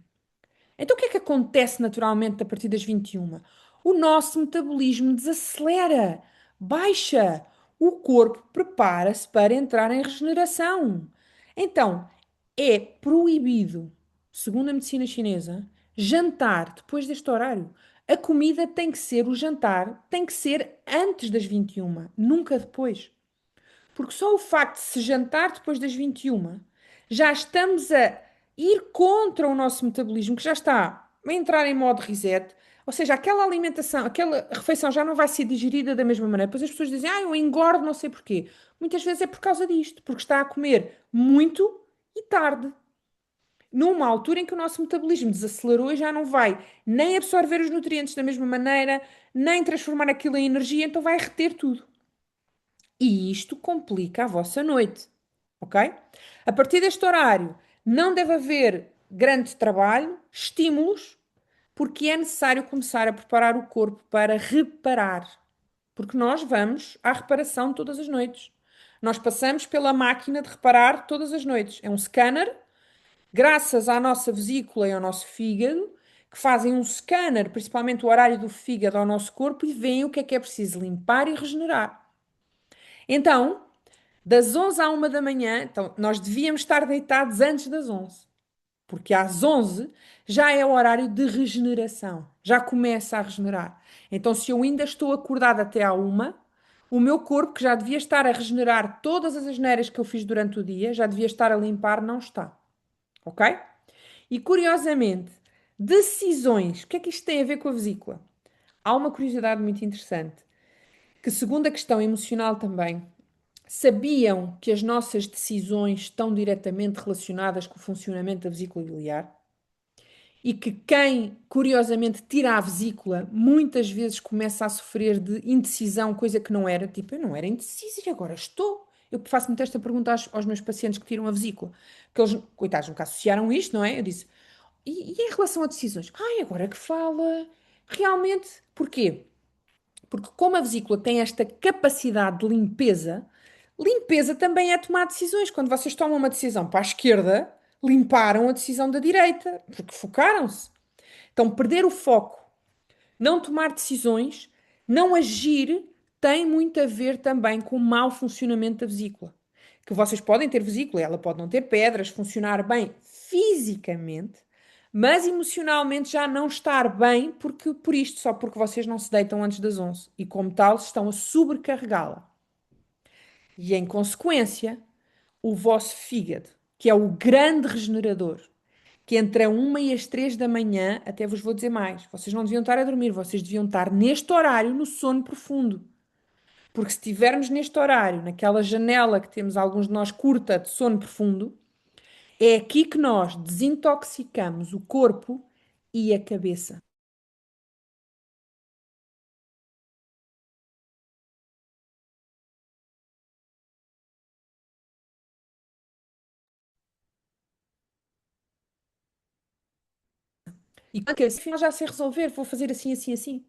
Então, o que é que acontece naturalmente a partir das 21? o nosso metabolismo desacelera, baixa. O corpo prepara-se para entrar em regeneração. Então, é proibido, segundo a medicina chinesa, jantar depois deste horário. A comida tem que ser, o jantar tem que ser antes das 21, nunca depois. Porque só o facto de se jantar depois das 21, já estamos a ir contra o nosso metabolismo, que já está a entrar em modo reset. Ou seja, aquela alimentação, aquela refeição já não vai ser digerida da mesma maneira. Depois as pessoas dizem, eu engordo, não sei porquê. Muitas vezes é por causa disto, porque está a comer muito e tarde. Numa altura em que o nosso metabolismo desacelerou e já não vai nem absorver os nutrientes da mesma maneira, nem transformar aquilo em energia, então vai reter tudo. E isto complica a vossa noite, ok? A partir deste horário, não deve haver grande trabalho, estímulos, porque é necessário começar a preparar o corpo para reparar. Porque nós vamos à reparação todas as noites. Nós passamos pela máquina de reparar todas as noites. É um scanner, graças à nossa vesícula e ao nosso fígado, que fazem um scanner, principalmente o horário do fígado ao nosso corpo, e veem o que é preciso limpar e regenerar. Então, das 11 à 1 da manhã, então nós devíamos estar deitados antes das 11, porque às 11 já é o horário de regeneração, já começa a regenerar. Então, se eu ainda estou acordada até à 1, o meu corpo, que já devia estar a regenerar todas as asneiras que eu fiz durante o dia, já devia estar a limpar, não está. Ok? E curiosamente, decisões, o que é que isto tem a ver com a vesícula? Há uma curiosidade muito interessante, que segundo a questão emocional também, sabiam que as nossas decisões estão diretamente relacionadas com o funcionamento da vesícula biliar e que quem, curiosamente, tira a vesícula muitas vezes começa a sofrer de indecisão, coisa que não era. Tipo, eu não era indecisa e agora estou. Eu faço muito esta pergunta aos meus pacientes que tiram a vesícula, que eles, coitados, nunca associaram isto, não é? Eu disse, e em relação a decisões? Ai, agora que fala. Realmente, porquê? Porque como a vesícula tem esta capacidade de limpeza, limpeza também é tomar decisões. Quando vocês tomam uma decisão para a esquerda, limparam a decisão da direita, porque focaram-se. Então, perder o foco, não tomar decisões, não agir, tem muito a ver também com o mau funcionamento da vesícula. Que vocês podem ter vesícula, ela pode não ter pedras, funcionar bem fisicamente, mas emocionalmente já não estar bem porque, por isto, só porque vocês não se deitam antes das 11 e, como tal, estão a sobrecarregá-la. E, em consequência, o vosso fígado, que é o grande regenerador, que entre a 1 e as 3 da manhã, até vos vou dizer mais, vocês não deviam estar a dormir, vocês deviam estar neste horário no sono profundo. Porque se estivermos neste horário, naquela janela que temos alguns de nós curta de sono profundo, é aqui que nós desintoxicamos o corpo e a cabeça. E que afinal já sei resolver, vou fazer assim, assim, assim.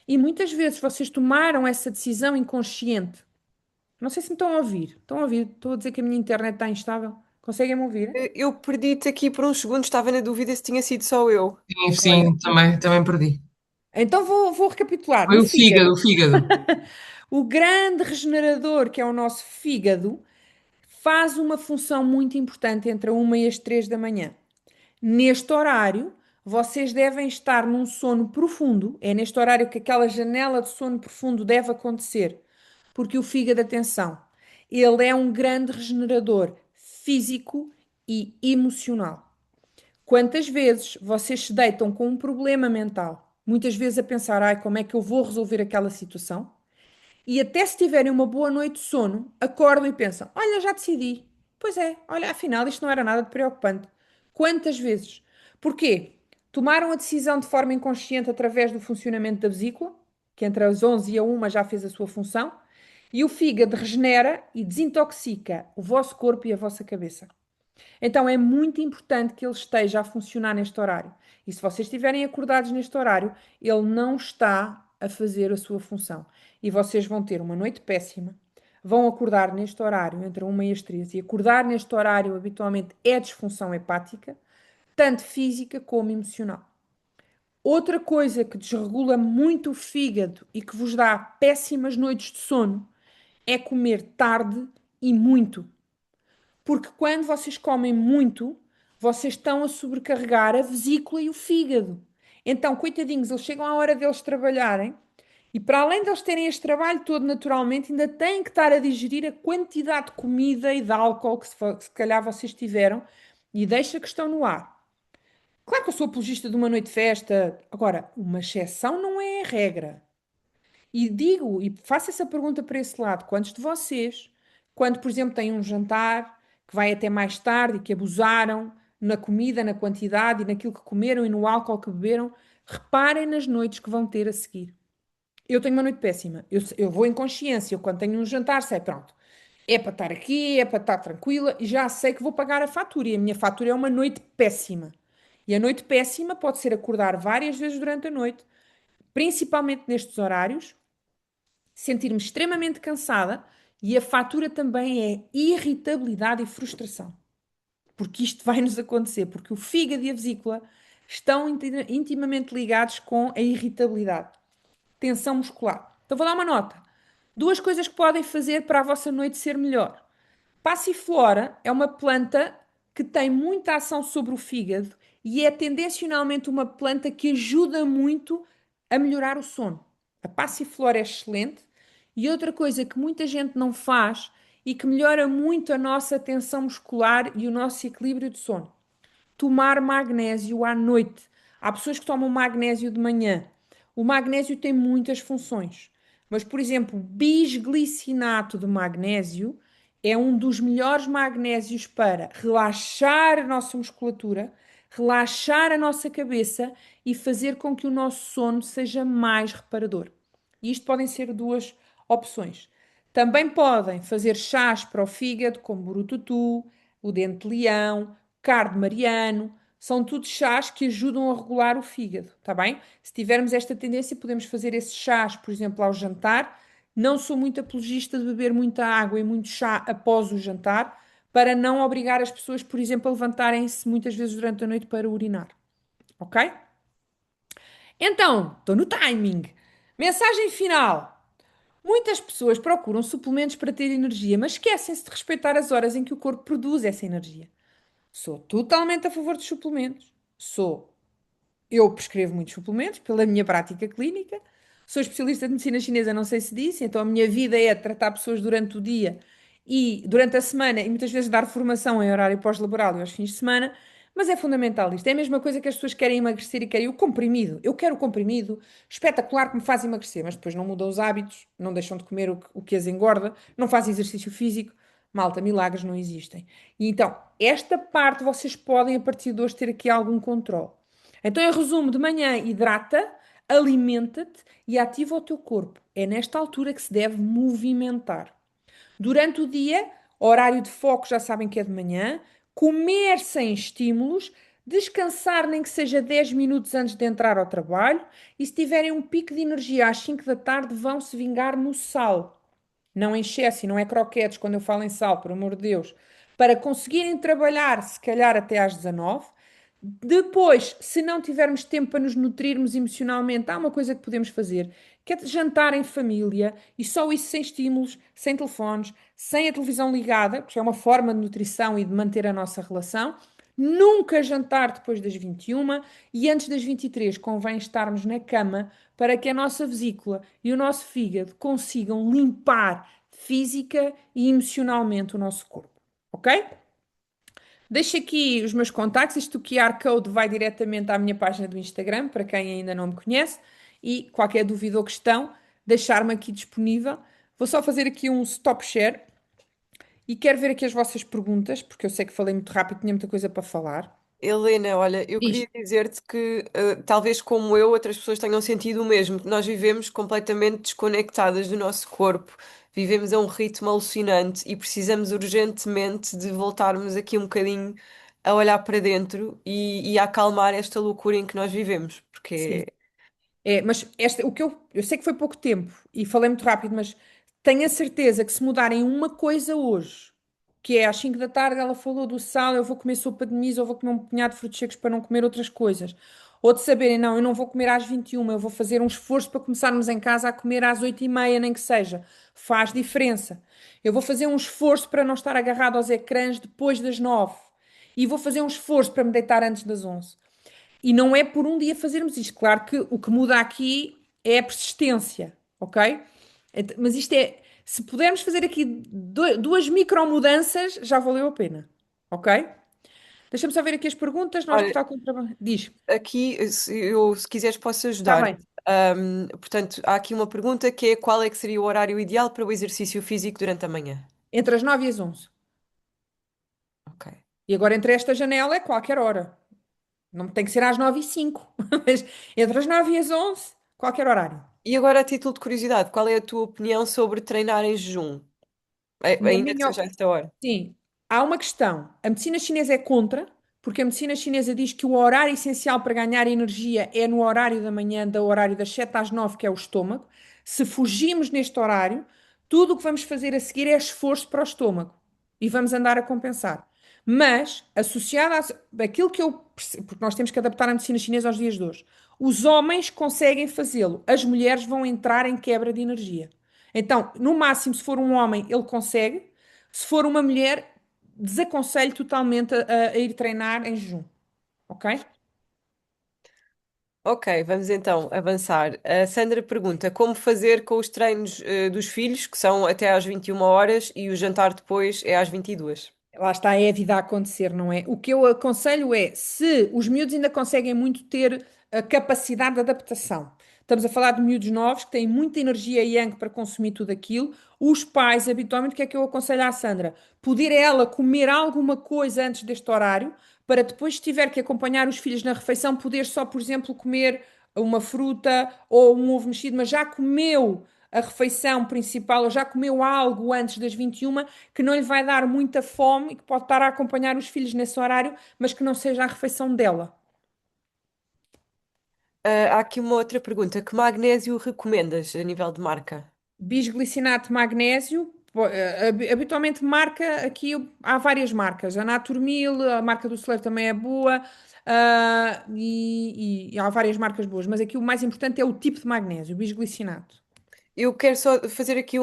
E muitas vezes vocês tomaram essa decisão inconsciente. Não sei se me estão a ouvir. Estão a ouvir? Estou a dizer que a minha internet está instável. Conseguem-me ouvir? Eu perdi-te aqui por uns segundos, estava na dúvida se tinha sido só eu. Sim, Olha. sim, também perdi. Então vou recapitular. Foi O o fígado, fígado. o fígado. O grande regenerador, que é o nosso fígado, faz uma função muito importante entre a 1 e as 3 da manhã. Neste horário, vocês devem estar num sono profundo. É neste horário que aquela janela de sono profundo deve acontecer. Porque o fígado, atenção, ele é um grande regenerador físico e emocional. Quantas vezes vocês se deitam com um problema mental, muitas vezes a pensar, ai, como é que eu vou resolver aquela situação? E até se tiverem uma boa noite de sono, acordam e pensam: olha, já decidi. Pois é, olha, afinal isto não era nada de preocupante. Quantas vezes? Porquê? Tomaram a decisão de forma inconsciente através do funcionamento da vesícula, que entre as 11 e a 1 já fez a sua função, e o fígado regenera e desintoxica o vosso corpo e a vossa cabeça. Então é muito importante que ele esteja a funcionar neste horário. E se vocês estiverem acordados neste horário, ele não está a fazer a sua função. E vocês vão ter uma noite péssima, vão acordar neste horário entre 1 e as 3. E acordar neste horário habitualmente é disfunção hepática, tanto física como emocional. Outra coisa que desregula muito o fígado e que vos dá péssimas noites de sono é comer tarde e muito. Porque quando vocês comem muito, vocês estão a sobrecarregar a vesícula e o fígado. Então, coitadinhos, eles chegam à hora deles trabalharem e, para além deles terem este trabalho todo naturalmente, ainda têm que estar a digerir a quantidade de comida e de álcool que se calhar vocês tiveram e deixa a questão no ar. Claro que eu sou apologista de uma noite de festa. Agora, uma exceção não é a regra. E digo, e faço essa pergunta para esse lado: quantos de vocês, quando, por exemplo, têm um jantar que vai até mais tarde e que abusaram na comida, na quantidade e naquilo que comeram e no álcool que beberam, reparem nas noites que vão ter a seguir. Eu tenho uma noite péssima. Eu vou em consciência. Eu, quando tenho um jantar, sei, pronto, é para estar aqui, é para estar tranquila e já sei que vou pagar a fatura. E a minha fatura é uma noite péssima. E a noite péssima pode ser acordar várias vezes durante a noite, principalmente nestes horários, sentir-me extremamente cansada e a fatura também é irritabilidade e frustração. Porque isto vai nos acontecer, porque o fígado e a vesícula estão intimamente ligados com a irritabilidade, tensão muscular. Então vou dar uma nota. Duas coisas que podem fazer para a vossa noite ser melhor. Passiflora é uma planta que tem muita ação sobre o fígado e é tendencionalmente uma planta que ajuda muito a melhorar o sono. A passiflora é excelente e outra coisa que muita gente não faz e que melhora muito a nossa tensão muscular e o nosso equilíbrio de sono. Tomar magnésio à noite. Há pessoas que tomam magnésio de manhã. O magnésio tem muitas funções, mas, por exemplo, bisglicinato de magnésio é um dos melhores magnésios para relaxar a nossa musculatura, relaxar a nossa cabeça e fazer com que o nosso sono seja mais reparador. E isto podem ser duas opções. Também podem fazer chás para o fígado, como burututu, o dente de leão, cardo mariano. São tudo chás que ajudam a regular o fígado, tá bem? Se tivermos esta tendência, podemos fazer esses chás, por exemplo, ao jantar. Não sou muito apologista de beber muita água e muito chá após o jantar, para não obrigar as pessoas, por exemplo, a levantarem-se muitas vezes durante a noite para urinar, ok? Então, estou no timing. Mensagem final. Muitas pessoas procuram suplementos para ter energia, mas esquecem-se de respeitar as horas em que o corpo produz essa energia. Sou totalmente a favor dos suplementos. Eu prescrevo muitos suplementos pela minha prática clínica. Sou especialista de medicina chinesa, não sei se disse, então a minha vida é tratar pessoas durante o dia e durante a semana e muitas vezes dar formação em horário pós-laboral e aos fins de semana, mas é fundamental isto. É a mesma coisa que as pessoas querem emagrecer e querem o comprimido. Eu quero o comprimido espetacular que me faz emagrecer, mas depois não mudam os hábitos, não deixam de comer o que as engorda, não fazem exercício físico. Malta, milagres não existem. E então, esta parte vocês podem, a partir de hoje, ter aqui algum controle. Então, em resumo, de manhã hidrata, alimenta-te e ativa o teu corpo. É nesta altura que se deve movimentar. Durante o dia, horário de foco já sabem que é de manhã, comer sem estímulos, descansar nem que seja 10 minutos antes de entrar ao trabalho e se tiverem um pico de energia às 5 da tarde, vão se vingar no sal. Não em excesso e não é croquetes quando eu falo em sal, por amor de Deus. Para conseguirem trabalhar, se calhar até às 19. Depois, se não tivermos tempo para nos nutrirmos emocionalmente, há uma coisa que podemos fazer, que é jantar em família e só isso sem estímulos, sem telefones, sem a televisão ligada, porque é uma forma de nutrição e de manter a nossa relação. Nunca jantar depois das 21 e antes das 23 convém estarmos na cama para que a nossa vesícula e o nosso fígado consigam limpar física e emocionalmente o nosso corpo. Ok? Deixo aqui os meus contactos. Este QR Code vai diretamente à minha página do Instagram, para quem ainda não me conhece. E qualquer dúvida ou questão, deixar-me aqui disponível. Vou só fazer aqui um stop share e quero ver aqui as vossas perguntas, porque eu sei que falei muito rápido, tinha muita coisa para falar. Helena, olha, eu Diz. queria dizer-te que, talvez como eu, outras pessoas tenham sentido o mesmo, que nós vivemos completamente desconectadas do nosso corpo, vivemos a um ritmo alucinante e precisamos urgentemente de voltarmos aqui um bocadinho a olhar para dentro e a acalmar esta loucura em que nós vivemos, Sim. porque Mas o que eu sei que foi pouco tempo e falei muito rápido, mas tenho a certeza que se mudarem uma coisa hoje, que é às 5 da tarde, ela falou do sal, eu vou comer sopa de miso, ou vou comer um punhado de frutos secos para não comer outras coisas. ou de saberem, não, eu não vou comer às 21, eu vou fazer um esforço para começarmos em casa a comer às 8h30, nem que seja. Faz diferença. Eu vou fazer um esforço para não estar agarrado aos ecrãs depois das 9. E vou fazer um esforço para me deitar antes das 11. E não é por um dia fazermos isto. Claro que o que muda aqui é a persistência, ok? Mas isto é, se pudermos fazer aqui duas micromudanças, já valeu a pena, ok? Deixa-me só ver aqui as perguntas, nós que Olha, está com trabalho. Diz, aqui, se quiseres, posso está ajudar. bem. Portanto, há aqui uma pergunta que é qual é que seria o horário ideal para o exercício físico durante a manhã? Entre as 9 e as 11. Ok. E agora entre esta janela é qualquer hora. Não tem que ser às 9h05, mas entre as 9 e as 11, qualquer horário. E agora, a título de curiosidade, qual é a tua opinião sobre treinar em jejum? Na Ainda que minha, seja a esta hora? Sim, há uma questão. A medicina chinesa é contra, porque a medicina chinesa diz que o horário essencial para ganhar energia é no horário da manhã, do horário das 7 às 9, que é o estômago. Se fugimos neste horário, tudo o que vamos fazer a seguir é esforço para o estômago e vamos andar a compensar. Mas, associado àquilo que eu percebo, porque nós temos que adaptar a medicina chinesa aos dias de hoje, os homens conseguem fazê-lo, as mulheres vão entrar em quebra de energia. Então, no máximo, se for um homem, ele consegue. Se for uma mulher, desaconselho totalmente a ir treinar em jejum, ok? Ok, vamos então avançar. A Sandra pergunta como fazer com os treinos dos filhos, que são até às 21 horas, e o jantar depois é às 22. Lá está, é a vida a acontecer, não é? O que eu aconselho é, se os miúdos ainda conseguem muito ter a capacidade de adaptação, estamos a falar de miúdos novos que têm muita energia yang para consumir tudo aquilo, os pais, habitualmente, o que é que eu aconselho à Sandra? Poder ela comer alguma coisa antes deste horário, para depois, se tiver que acompanhar os filhos na refeição, poder só, por exemplo, comer uma fruta ou um ovo mexido, mas já comeu a refeição principal, ou já comeu algo antes das 21, que não lhe vai dar muita fome e que pode estar a acompanhar os filhos nesse horário, mas que não seja a refeição dela. Há aqui uma outra pergunta: que magnésio recomendas a nível de marca? Bisglicinato, magnésio, habitualmente marca aqui, há várias marcas. A Naturmil, a marca do Celeiro também é boa, e há várias marcas boas, mas aqui o mais importante é o tipo de magnésio, bisglicinato. Eu quero só fazer aqui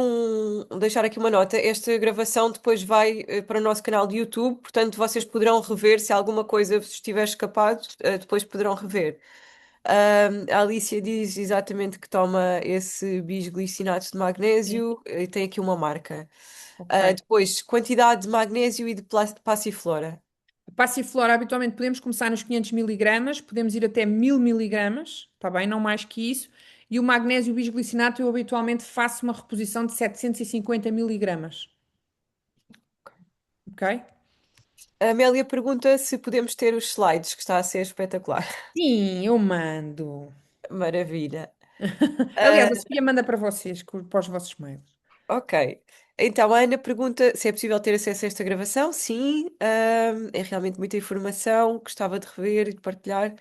deixar aqui uma nota. Esta gravação depois vai para o nosso canal de YouTube, portanto vocês poderão rever se alguma coisa vos estiver escapado, depois poderão rever. A Alicia diz exatamente que toma esse bisglicinato de Sim. magnésio e tem aqui uma marca. Ok. Depois, quantidade de magnésio e de passiflora. Passiflora, habitualmente podemos começar nos 500 miligramas, podemos ir até 1000 miligramas, está bem? Não mais que isso. E o magnésio bisglicinato, eu habitualmente faço uma reposição de 750 miligramas, ok? A Amélia pergunta se podemos ter os slides, que está a ser espetacular. Sim, eu mando. Maravilha. Aliás, Ah, a Sofia manda para vocês, para os vossos mails. ok. Então, a Ana pergunta se é possível ter acesso a esta gravação. Sim, é realmente muita informação. Gostava de rever e de partilhar.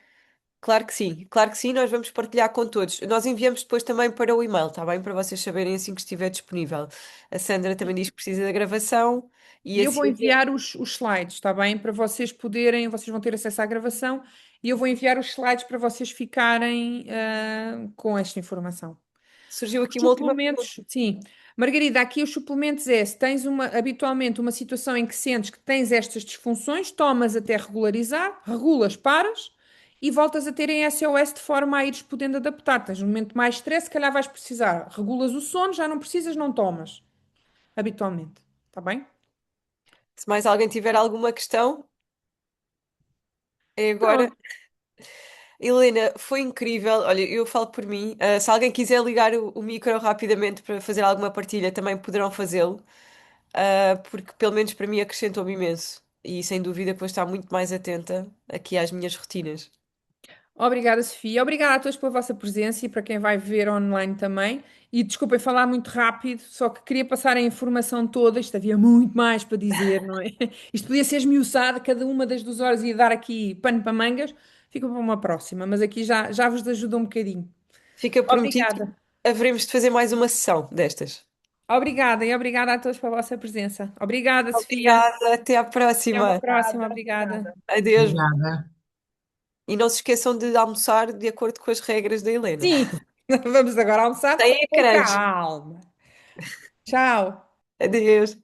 Claro que sim, nós vamos partilhar com todos. Nós enviamos depois também para o e-mail, tá bem? Para vocês saberem assim que estiver disponível. A Sandra também diz que precisa da gravação e E eu vou assim. enviar os slides, está bem? Para vocês poderem, vocês vão ter acesso à gravação e eu vou enviar os slides para vocês ficarem com esta informação. Surgiu aqui Os uma última pergunta. suplementos, sim. Margarida, aqui os suplementos é, se tens habitualmente uma situação em que sentes que tens estas disfunções, tomas até regularizar, regulas, paras e voltas a ter em SOS de forma a ires podendo adaptar. Tens um momento mais de stress, se calhar vais precisar. Regulas o sono, já não precisas, não tomas. Habitualmente. Está bem? Se mais alguém tiver alguma questão, é agora. Pronto. Helena, foi incrível. Olha, eu falo por mim. Se alguém quiser ligar o micro rapidamente para fazer alguma partilha, também poderão fazê-lo. Porque pelo menos para mim acrescentou-me imenso. E sem dúvida que vou estar muito mais atenta aqui às minhas rotinas. Obrigada, Sofia. Obrigada a todos pela vossa presença e para quem vai ver online também. E desculpem falar muito rápido, só que queria passar a informação toda. Isto havia muito mais para dizer, não é? Isto podia ser esmiuçado, cada uma das 2 horas ia dar aqui pano para mangas. Fica para uma próxima, mas aqui já vos ajuda um bocadinho. Fica prometido, Obrigada. haveremos de fazer mais uma sessão destas. Obrigada e obrigada a todos pela vossa presença. Obrigada, Sofia. Obrigada, até à Até uma próxima. próxima. Obrigada. Adeus. Obrigada. E não se esqueçam de almoçar de acordo com as regras da Helena. Sim, vamos agora almoçar Sem com ecrãs. calma. Tchau. Adeus.